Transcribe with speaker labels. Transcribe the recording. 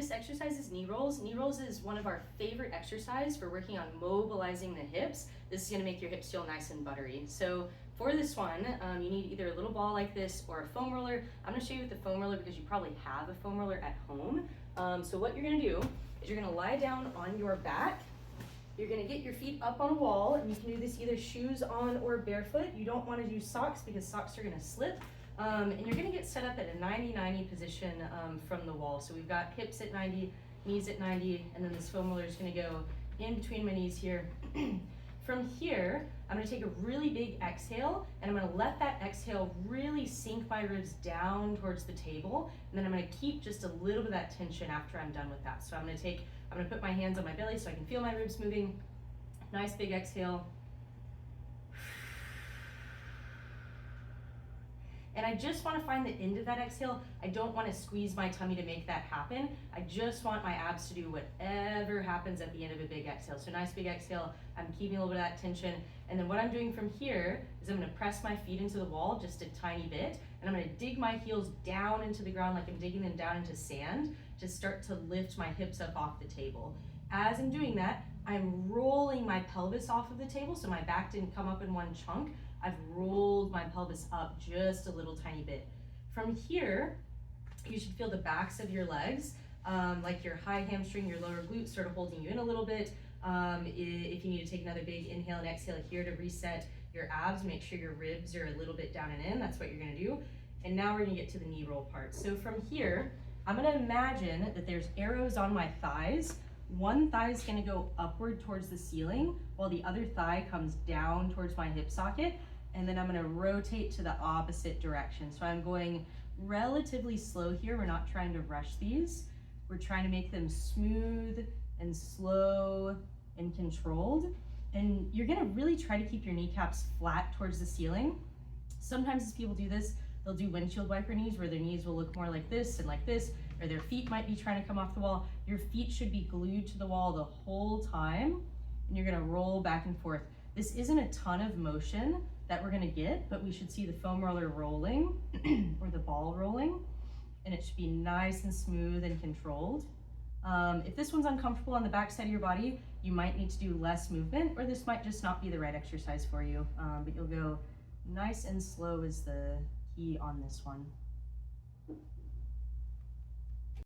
Speaker 1: this exercise is knee rolls. Knee rolls is one of our favorite exercises for working on mobilizing the hips. This is gonna make your hips feel nice and buttery. So for this one, you need either a little ball like this or a foam roller. I'm gonna show you with the foam roller because you probably have a foam roller at home. So what you're gonna do is you're gonna lie down on your back. You're gonna get your feet up on a wall, and you can do this either shoes on or barefoot. You don't wanna use socks because socks are gonna slip. And you're gonna get set up at a 90-90 position from the wall. So we've got hips at 90, knees at 90, and then this foam roller is gonna go in between my knees here. From here, I'm gonna take a really big exhale, and I'm gonna let that exhale really sink my ribs down towards the table, and then I'm gonna keep just a little bit of that tension after I'm done with that. So I'm gonna put my hands on my belly so I can feel my ribs moving. Nice big exhale. And I just want to find the end of that exhale. I don't want to squeeze my tummy to make that happen. I just want my abs to do whatever happens at the end of a big exhale. So nice big exhale, I'm keeping a little bit of that tension. And then what I'm doing from here is I'm gonna press my feet into the wall just a tiny bit, and I'm gonna dig my heels down into the ground like I'm digging them down into sand to start to lift my hips up off the table. As I'm doing that, I'm rolling my pelvis off of the table so my back didn't come up in one chunk. I've rolled my pelvis up just a little tiny bit. From here, you should feel the backs of your legs, like your high hamstring, your lower glute sort of holding you in a little bit. If you need to take another big inhale and exhale here to reset your abs, make sure your ribs are a little bit down and in, that's what you're gonna do. And now we're gonna get to the knee roll part. So from here, I'm gonna imagine that there's arrows on my thighs. One thigh is gonna go upward towards the ceiling while the other thigh comes down towards my hip socket. And then I'm gonna rotate to the opposite direction. So I'm going relatively slow here. We're not trying to rush these. We're trying to make them smooth and slow and controlled. And you're gonna really try to keep your kneecaps flat towards the ceiling. Sometimes as people do this, they'll do windshield wiper knees where their knees will look more like this, or their feet might be trying to come off the wall. Your feet should be glued to the wall the whole time, and you're gonna roll back and forth. This isn't a ton of motion that we're gonna get, but we should see the foam roller rolling or the ball rolling, and it should be nice and smooth and controlled. If this one's uncomfortable on the back side of your body, you might need to do less movement, or this might just not be the right exercise for you, but you'll go nice and slow is the key on this one.